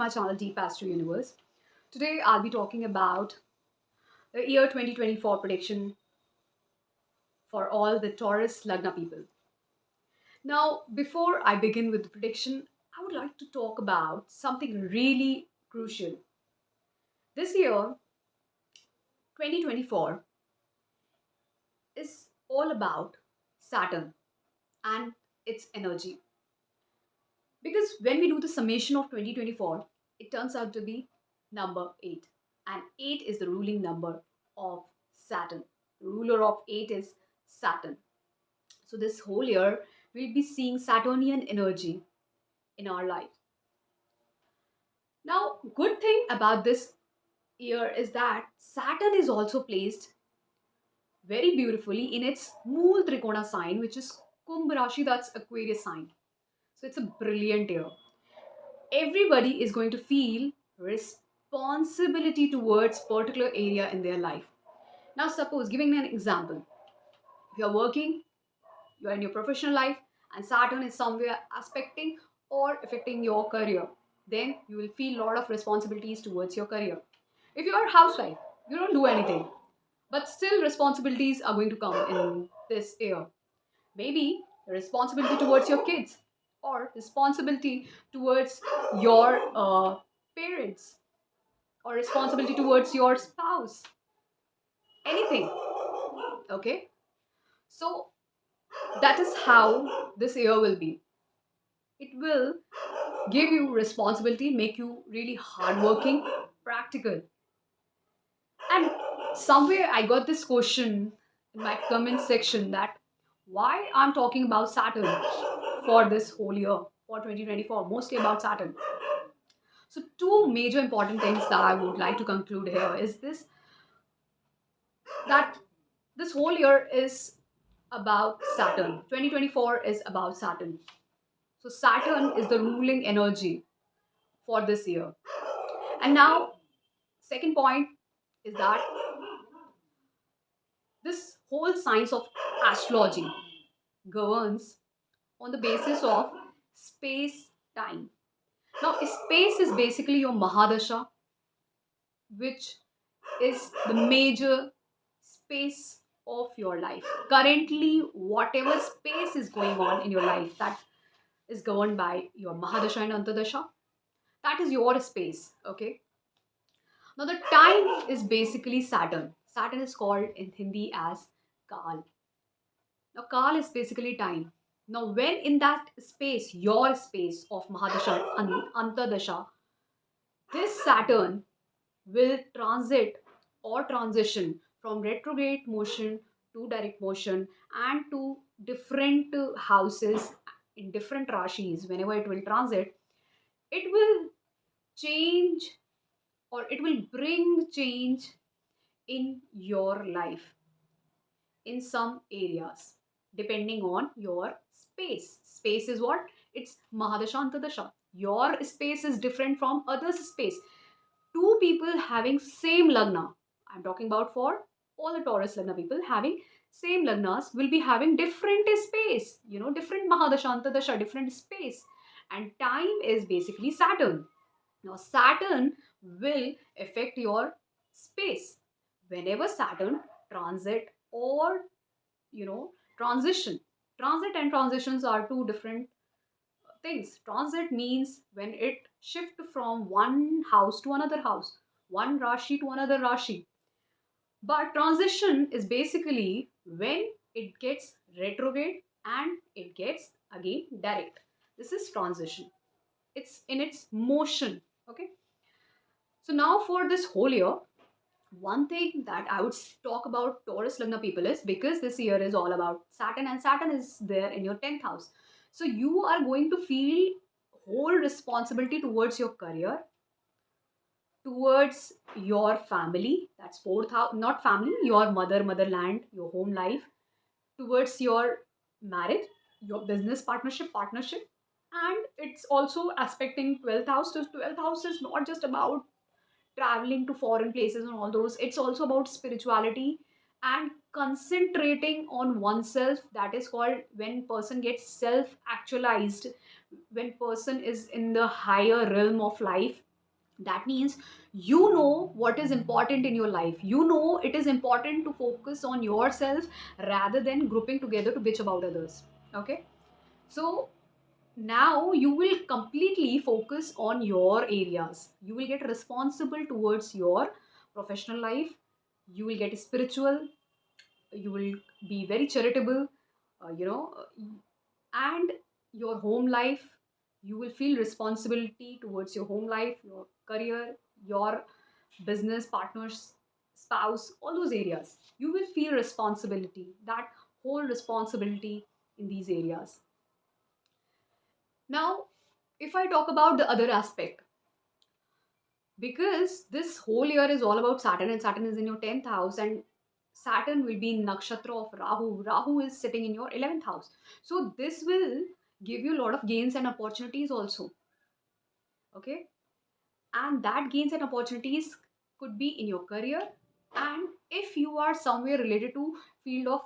my channel Deep Astro Universe. Today I'll be talking about the year 2024 prediction for all the Taurus Lagna people. Now, before I begin with the prediction, I would like to talk about something really crucial. This year, 2024, is all about Saturn and its energy. Because when we do the summation of 2024, it turns out to be number 8. And 8 is the ruling number of Saturn. The ruler of 8 is Saturn. So this whole year, we'll be seeing Saturnian energy in our life. Now, good thing about this year is that Saturn is also placed very beautifully in its Mool Trikona sign, which is Kumbh Rashi, that's Aquarius sign. So it's a brilliant year. Everybody is going to feel responsibility towards particular area in their life. Now suppose, giving an example, if you're working, you're in your professional life, and Saturn is somewhere aspecting or affecting your career, then you will feel a lot of responsibilities towards your career. If you are a housewife, you don't do anything, but still responsibilities are going to come in this year. Maybe responsibility towards your kids or responsibility towards your parents or responsibility towards your spouse, anything. Okay, so that is how this year will be. It will give you responsibility, make you really hardworking, practical. And somewhere I got this question in my comment section that why I'm talking about Saturn for this whole year, for 2024, mostly about Saturn. So, two major important things that I would like to conclude here is this, that this whole year is about Saturn. 2024 is about Saturn. So, Saturn is the ruling energy for this year. And now, second point is that this whole science of astrology governs on the basis of space time. Now, space is basically your Mahadasha, which is the major space of your life. Currently, whatever space is going on in your life that is governed by your Mahadasha and Antardasha, that is your space. Okay. Now, the time is basically Saturn. Saturn is called in Hindi as Kal. Now, Kal is basically time. Now, when in that space, your space of Mahadasha and Antardasha, this Saturn will transit or transition from retrograde motion to direct motion and to different houses in different rashis. Whenever it will transit, it will change or it will bring change in your life in some areas depending on your space. Space is what? It's Mahadasha Antardasha. Your space is different from others' space. Two people having same Lagna, I'm talking about for all the Taurus Lagna people having same Lagnas will be having different space, different Mahadasha Antardasha, different space. And time is basically Saturn. Now, Saturn will affect your space. Whenever Saturn transit or transition. Transit and transitions are two different things. Transit means when it shift from one house to another house, one rashi to another rashi. But transition is basically when it gets retrograde and it gets again direct. This is transition. It's in its motion. Okay. So now for this whole year, one thing that I would talk about Taurus Lagna people is because this year is all about Saturn and Saturn is there in your 10th house. So you are going to feel whole responsibility towards your career, towards your family, that's fourth house, not family, your motherland, your home life, towards your marriage, your business partnership, and it's also aspecting 12th house. So 12th house is not just about traveling to foreign places and all those, it's also about spirituality and concentrating on oneself. That is called when person gets self actualized, when person is in the higher realm of life, That means you know what is important in your life. You know it is important to focus on yourself rather than grouping together to bitch about others. Okay? So now you will completely focus on your areas. You will get responsible towards your professional life. You will get spiritual. You will be very charitable, you know, and your home life. You will feel responsibility towards your home life, your career, your business partners, spouse, all those areas. You will feel responsibility, that whole responsibility in these areas. Now, if I talk about the other aspect, because this whole year is all about Saturn, and Saturn is in your 10th house, and Saturn will be in nakshatra of Rahu is sitting in your 11th house. So this will give you a lot of gains and opportunities also. Okay, and that gains and opportunities could be in your career, and if you are somewhere related to field of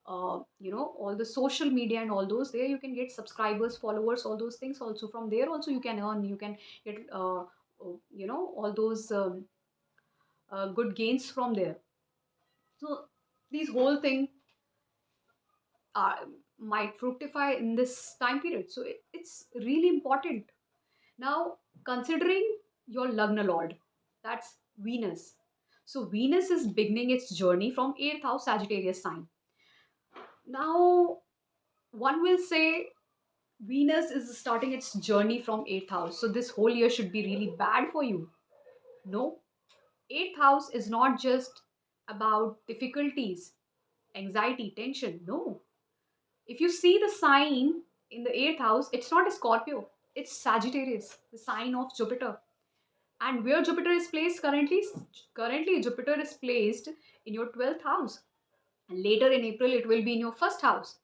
all the social media and all those, there you can get subscribers, followers, all those things. Also from there also you can earn, you can get all those good gains from there. So these whole thing uh, might fructify in this time period. So it's really important. Now, considering your Lagna Lord, that's Venus. So Venus is beginning its journey from 8th house Sagittarius sign. Now, one will say Venus is starting its journey from 8th house. So this whole year should be really bad for you. No, 8th house is not just about difficulties, anxiety, tension. No. If you see the sign in the 8th house, it's not a Scorpio, it's Sagittarius, the sign of Jupiter. And where Jupiter is placed currently Jupiter is placed in your 12th house. And later in April, it will be in your first house.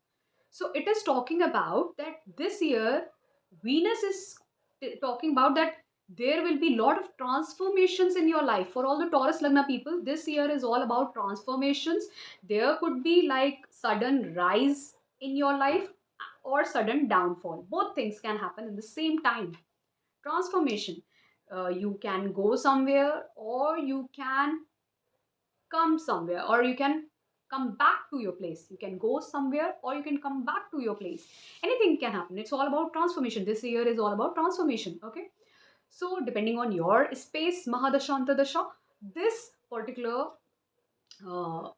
So it is talking about that this year, Venus is talking about that there will be a lot of transformations in your life. For all the Taurus Lagna people, this year is all about transformations. There could be like sudden rise in your life or sudden downfall. Both things can happen in the same time. Transformation. You can go somewhere, or you can come somewhere, or you can come back to your place. You can go somewhere or you can come back to your place. Anything can happen. It's all about transformation. This year is all about transformation. Okay, so depending on your space, mahadasha antardasha, this particular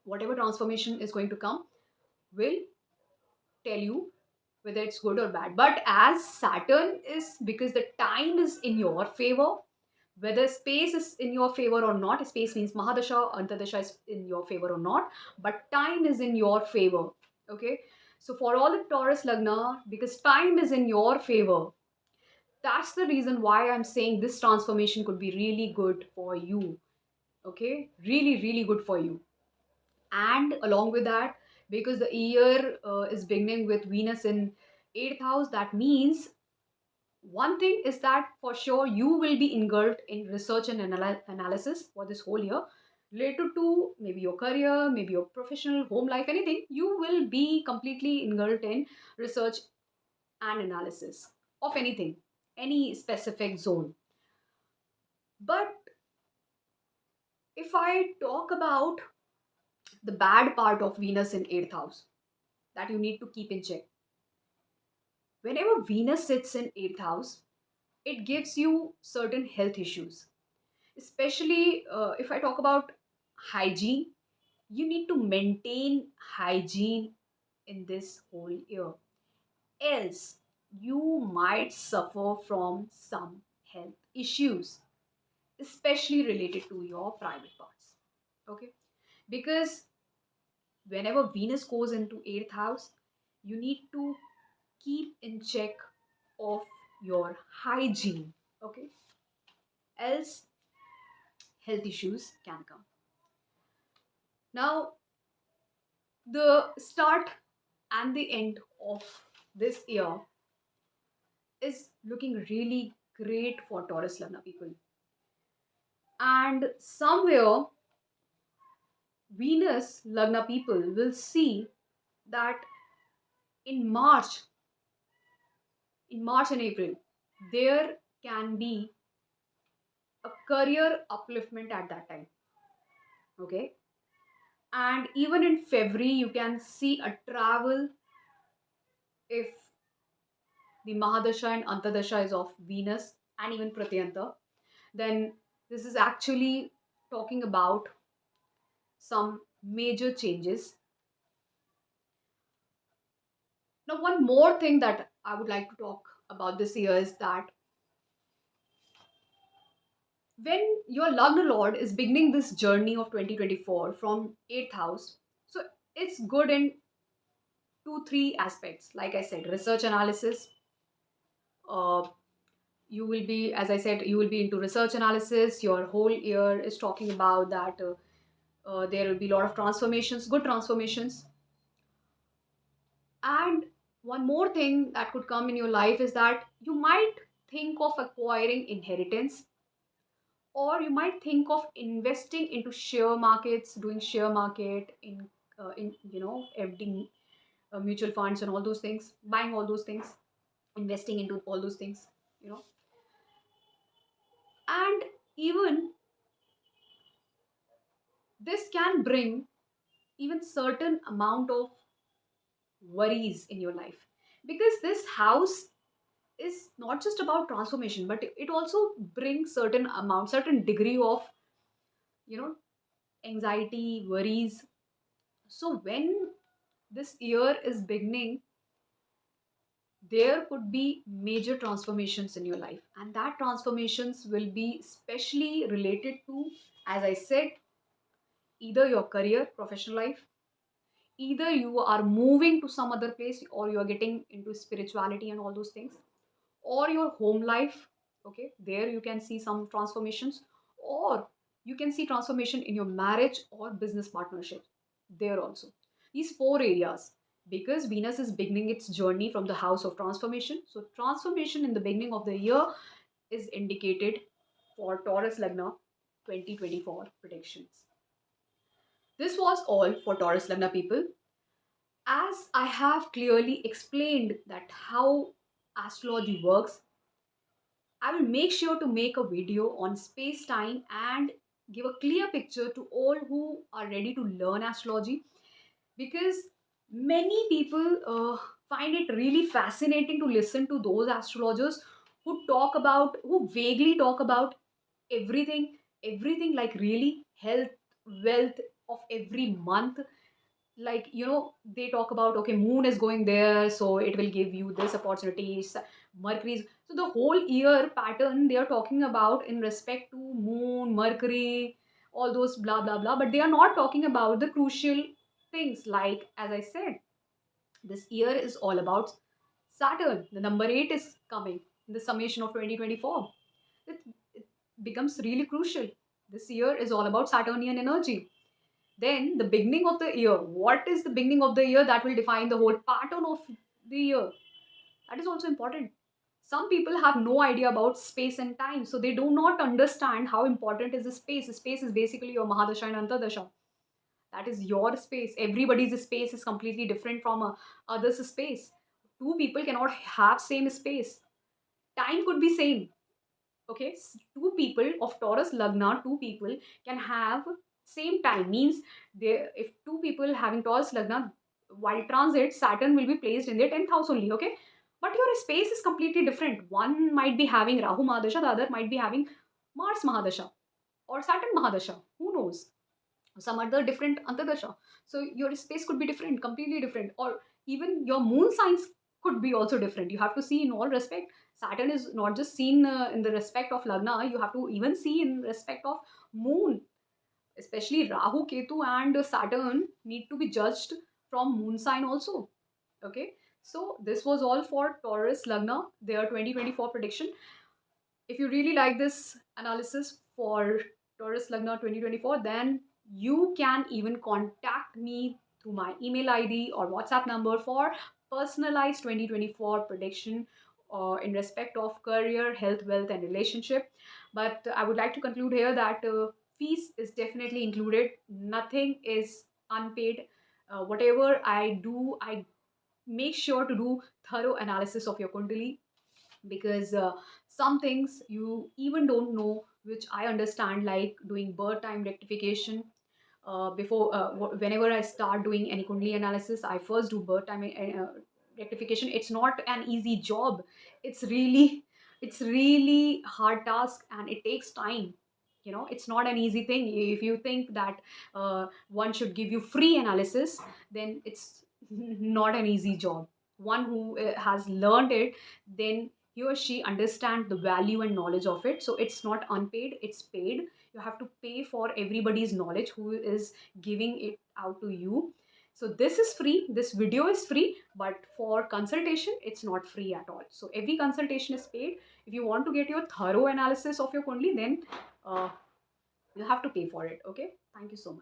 whatever transformation is going to come will tell you whether it's good or bad. But as Saturn is, because the time is in your favor, whether space is in your favor or not, space means mahadasha, antardasha is in your favor or not, but time is in your favor. Okay, so for all the Taurus Lagna, because time is in your favor, that's the reason why I'm saying this transformation could be really good for you. Okay, really, really good for you. And along with that, because the year is beginning with Venus in 8th house, that means one thing is that for sure you will be engulfed in research and analysis for this whole year, related to maybe your career, maybe your professional home life, anything. You will be completely engulfed in research and analysis of anything, any specific zone. But if I talk about the bad part of Venus in 8th house that you need to keep in check, whenever Venus sits in 8th house, it gives you certain health issues. Especially if I talk about hygiene, you need to maintain hygiene in this whole year. Else, you might suffer from some health issues, especially related to your private parts. Okay? Because whenever Venus goes into 8th house, you need to keep in check of your hygiene. Okay? Else, health issues can come. Now, the start and the end of this year is looking really great for Taurus Lagna people. And somewhere, Venus Lagna people will see that in March, in March and April, there can be a career upliftment at that time. Okay. And even in February, you can see a travel if the Mahadasha and Antadasha is of Venus and even Pratyanta. Then this is actually talking about some major changes. Now, one more thing that I would like to talk about this year is that when your Lagna Lord is beginning this journey of 2024 from 8th house, so it's good in two, three aspects. Like I said, research analysis. Uh, you will be, as I said, you will be into research analysis. Your whole year is talking about that. There will be a lot of transformations, good transformations. And one more thing that could come in your life is that you might think of acquiring inheritance, or you might think of investing into share markets, doing share market in everything, mutual funds and all those things, buying all those things, investing into all those things, you know. And even this can bring even certain amount of worries in your life, because this house is not just about transformation, but it also brings certain amount, certain degree of, you know, anxiety, worries. So when this year is beginning, there could be major transformations in your life, and that transformations will be specially related to, as I said, either your career, professional life, either you are moving to some other place, or you are getting into spirituality and all those things, or your home life. Okay, there you can see some transformations, or you can see transformation in your marriage or business partnership there also. These four areas, because Venus is beginning its journey from the house of transformation, so transformation in the beginning of the year is indicated for Taurus Lagna 2024 predictions. This was all for Taurus Lagna people. As I have clearly explained that how astrology works, I will make sure to make a video on space time and give a clear picture to all who are ready to learn astrology, because many people find it really fascinating to listen to those astrologers who vaguely talk about everything, everything, like really health, wealth of every month. Like, they talk about, okay, moon is going there, so it will give you this opportunities, mercury's, so the whole year pattern they are talking about in respect to moon, mercury, all those blah blah blah, but they are not talking about the crucial things. Like, as I said, this year is all about Saturn. The number 8 is coming in the summation of 2024. It becomes really crucial. This year is all about Saturnian energy. Then the beginning of the year. What is the beginning of the year that will define the whole pattern of the year? That is also important. Some people have no idea about space and time, so they do not understand how important is the space. Space is basically your Mahadasha and Antadasha. That is your space. Everybody's space is completely different from others' space. Two people cannot have same space. Time could be same. Okay, two people of Taurus Lagna, two people can have same time. Means they, if two people having Taurus Lagna, while transit, Saturn will be placed in their 10th house only. Okay, but your space is completely different. One might be having Rahu Mahadasha, the other might be having Mars Mahadasha or Saturn Mahadasha. Who knows? Some other different Antadasha. So your space could be different, completely different, or even your moon signs could be also different. You have to see in all respect. Saturn is not just seen in the respect of Lagna, you have to even see in respect of moon. Especially Rahu, Ketu, and Saturn need to be judged from moon sign also. Okay, so this was all for Taurus Lagna, their 2024 prediction. If you really like this analysis for Taurus Lagna 2024, then you can even contact me through my email ID or WhatsApp number for personalized 2024 prediction in respect of career, health, wealth, and relationship. But I would like to conclude here that fees is definitely included. Nothing is unpaid. Whatever I do, I make sure to do thorough analysis of your kundali, because some things you even don't know which I understand, like doing birth time rectification. Whenever I start doing any kundli analysis, I first do birth time rectification. It's not an easy job. It's really hard task, and it takes time. It's not an easy thing. If you think that one should give you free analysis, then it's not an easy job. One who has learned it, then he or she understand the value and knowledge of it. So it's not unpaid, it's paid. You have to pay for everybody's knowledge who is giving it out to you. So this is free, this video is free, but for consultation it's not free at all. So every consultation is paid. If you want to get your thorough analysis of your kundli, then uh, you have to pay for it. Okay, thank you so much.